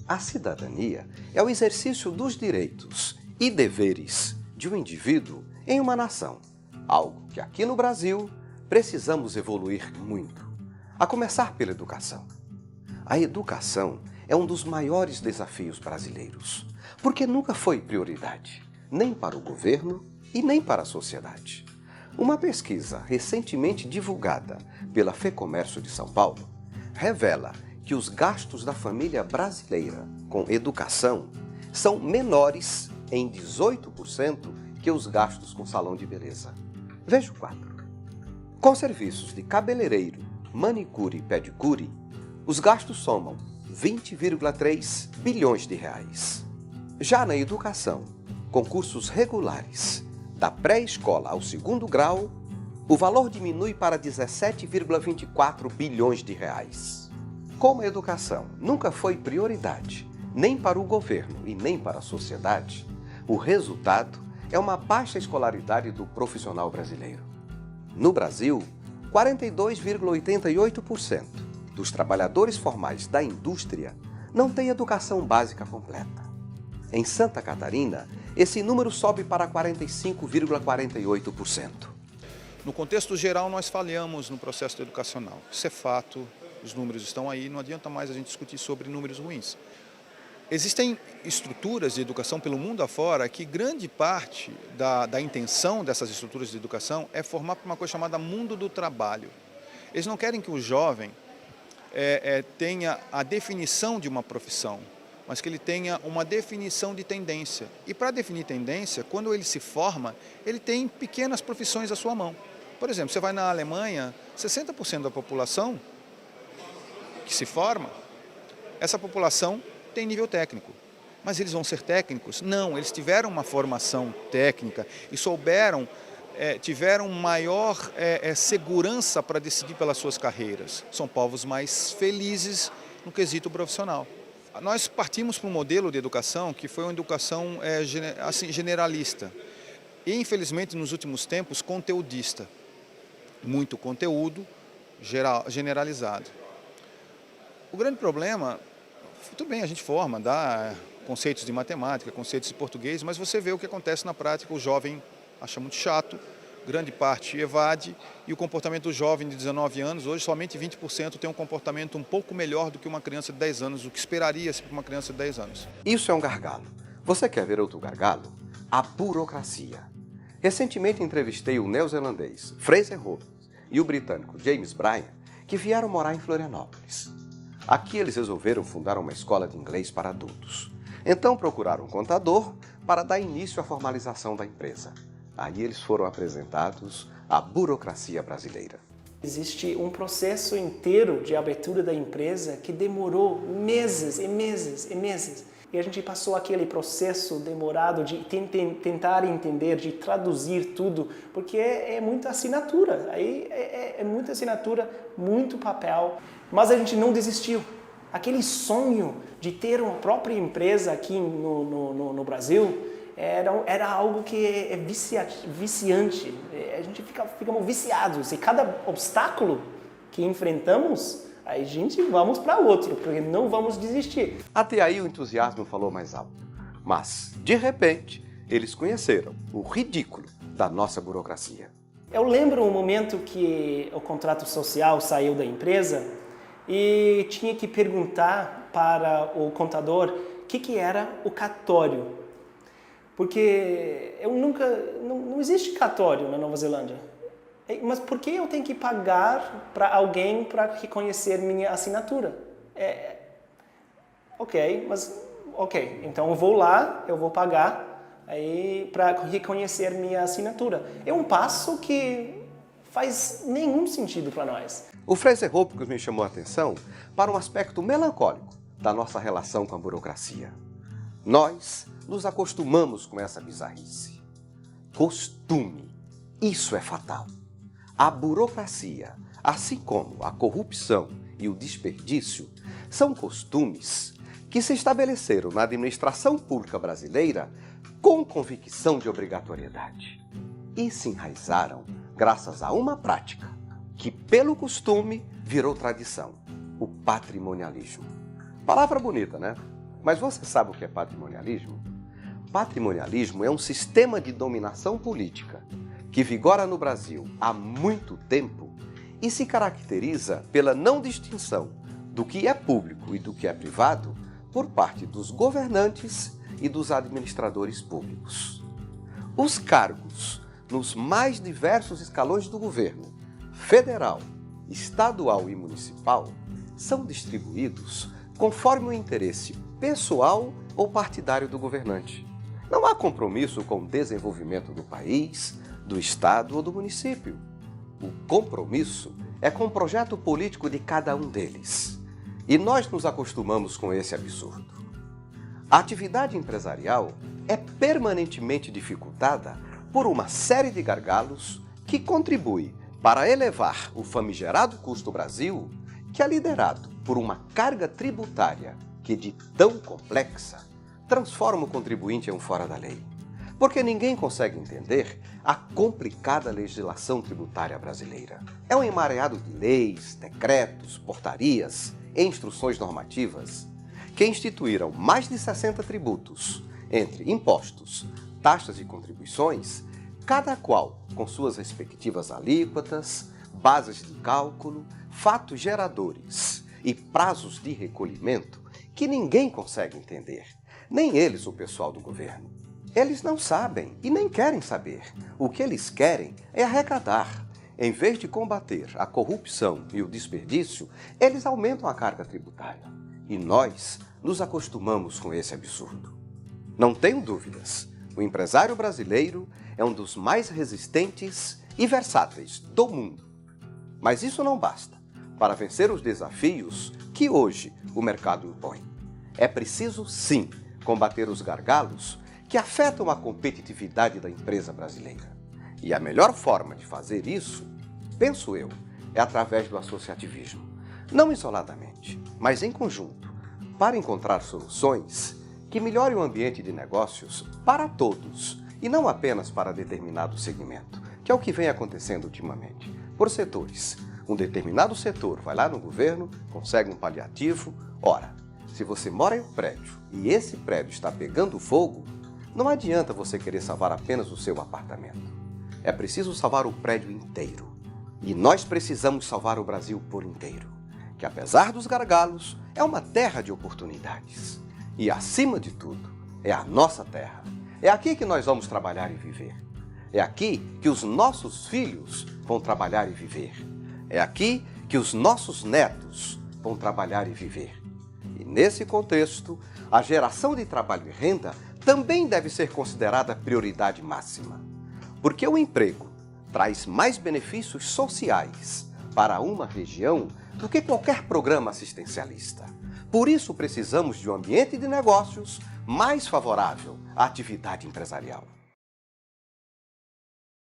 A cidadania é o exercício dos direitos e deveres de um indivíduo em uma nação, algo que aqui no Brasil precisamos evoluir muito, a começar pela educação. A educação é um dos maiores desafios brasileiros, porque nunca foi prioridade, nem para o governo e nem para a sociedade. Uma pesquisa recentemente divulgada pela FEComércio de São Paulo revela que os gastos da família brasileira com educação são menores em 18% que os gastos com salão de beleza. Veja o quadro. Com serviços de cabeleireiro, manicure e pedicure, os gastos somam 20,3 bilhões de reais. Já na educação, com cursos regulares, da pré-escola ao segundo grau, o valor diminui para 17,24 bilhões de reais. Como a educação nunca foi prioridade, nem para o governo e nem para a sociedade, o resultado é uma baixa escolaridade do profissional brasileiro. No Brasil, 42,88% dos trabalhadores formais da indústria não têm educação básica completa. Em Santa Catarina, esse número sobe para 45,48%. No contexto geral, nós falhamos no processo educacional. Isso é fato, os números estão aí, não adianta mais a gente discutir sobre números ruins. Existem estruturas de educação pelo mundo afora que grande parte da intenção dessas estruturas de educação é formar para uma coisa chamada mundo do trabalho. Eles não querem que o jovem tenha a definição de uma profissão, mas que ele tenha uma definição de tendência. E para definir tendência, quando ele se forma, ele tem pequenas profissões à sua mão. Por exemplo, você vai na Alemanha, 60% da população que se forma, essa população tem nível técnico. Mas eles vão ser técnicos? Não, eles tiveram uma formação técnica e tiveram maior segurança para decidir pelas suas carreiras. São povos mais felizes no quesito profissional. Nós partimos para um modelo de educação que foi uma educação generalista e, infelizmente, nos últimos tempos, conteudista. Muito conteúdo generalizado. O grande problema, tudo bem, a gente forma, dá conceitos de matemática, conceitos de português, mas você vê o que acontece na prática, o jovem acha muito chato, grande parte evade, e o comportamento do jovem de 19 anos, hoje somente 20% tem um comportamento um pouco melhor do que uma criança de 10 anos, o que esperaria-se para uma criança de 10 anos. Isso é um gargalo. Você quer ver outro gargalo? A burocracia. Recentemente entrevistei o neozelandês Fraser Hopkins e o britânico James Bryan, que vieram morar em Florianópolis. Aqui eles resolveram fundar uma escola de inglês para adultos. Então procuraram um contador para dar início à formalização da empresa. Aí eles foram apresentados à burocracia brasileira. Existe um processo inteiro de abertura da empresa que demorou meses e meses e meses. E a gente passou aquele processo demorado de tentar entender, de traduzir tudo, porque é muita assinatura. Aí é muita assinatura, muito papel. Mas a gente não desistiu. Aquele sonho de ter uma própria empresa aqui no Brasil era algo que é viciante. A gente ficamos viciados. E cada obstáculo que enfrentamos, a gente vamos para outro, porque não vamos desistir. Até aí o entusiasmo falou mais alto. Mas, de repente, eles conheceram o ridículo da nossa burocracia. Eu lembro um momento que o contrato social saiu da empresa e tinha que perguntar para o contador o que era o cartório. Porque não existe cartório na Nova Zelândia. Mas por que eu tenho que pagar para alguém para reconhecer minha assinatura? Ok, então eu vou lá, eu vou pagar para reconhecer minha assinatura. É um passo que faz nenhum sentido para nós. O Fraser Hopkins me chamou a atenção para um aspecto melancólico da nossa relação com a burocracia. Nós nos acostumamos com essa bizarrice. Costume. Isso é fatal. A burocracia, assim como a corrupção e o desperdício, são costumes que se estabeleceram na administração pública brasileira com convicção de obrigatoriedade e se enraizaram graças a uma prática que, pelo costume, virou tradição: o patrimonialismo. Palavra bonita, né? Mas você sabe o que é patrimonialismo? Patrimonialismo é um sistema de dominação política que vigora no Brasil há muito tempo e se caracteriza pela não distinção do que é público e do que é privado por parte dos governantes e dos administradores públicos. Os cargos nos mais diversos escalões do governo, federal, estadual e municipal, são distribuídos conforme o interesse pessoal ou partidário do governante. Não há compromisso com o desenvolvimento do país, do estado ou do município. O compromisso é com o projeto político de cada um deles. E nós nos acostumamos com esse absurdo. A atividade empresarial é permanentemente dificultada por uma série de gargalos que contribui para elevar o famigerado custo Brasil, que é liderado por uma carga tributária que, de tão complexa, transforma o contribuinte em um fora da lei. Porque ninguém consegue entender a complicada legislação tributária brasileira. É um emaranhado de leis, decretos, portarias e instruções normativas que instituíram mais de 60 tributos, entre impostos, taxas e contribuições, cada qual com suas respectivas alíquotas, bases de cálculo, fatos geradores e prazos de recolhimento que ninguém consegue entender, nem eles, o pessoal do governo. Eles não sabem e nem querem saber. O que eles querem é arrecadar. Em vez de combater a corrupção e o desperdício, eles aumentam a carga tributária. E nós nos acostumamos com esse absurdo. Não tenho dúvidas, o empresário brasileiro é um dos mais resistentes e versáteis do mundo. Mas isso não basta para vencer os desafios que hoje o mercado impõe. É preciso, sim, combater os gargalos que afetam a competitividade da empresa brasileira. E a melhor forma de fazer isso, penso eu, é através do associativismo. Não isoladamente, mas em conjunto, para encontrar soluções que melhorem o ambiente de negócios para todos e não apenas para determinado segmento, que é o que vem acontecendo ultimamente, por setores. Um determinado setor vai lá no governo, consegue um paliativo. Ora, se você mora em um prédio e esse prédio está pegando fogo, não adianta você querer salvar apenas o seu apartamento. É preciso salvar o prédio inteiro. E nós precisamos salvar o Brasil por inteiro, que apesar dos gargalos, é uma terra de oportunidades. E acima de tudo, é a nossa terra. É aqui que nós vamos trabalhar e viver. É aqui que os nossos filhos vão trabalhar e viver. É aqui que os nossos netos vão trabalhar e viver. E nesse contexto, a geração de trabalho e renda também deve ser considerada prioridade máxima, porque o emprego traz mais benefícios sociais para uma região do que qualquer programa assistencialista. Por isso precisamos de um ambiente de negócios mais favorável à atividade empresarial.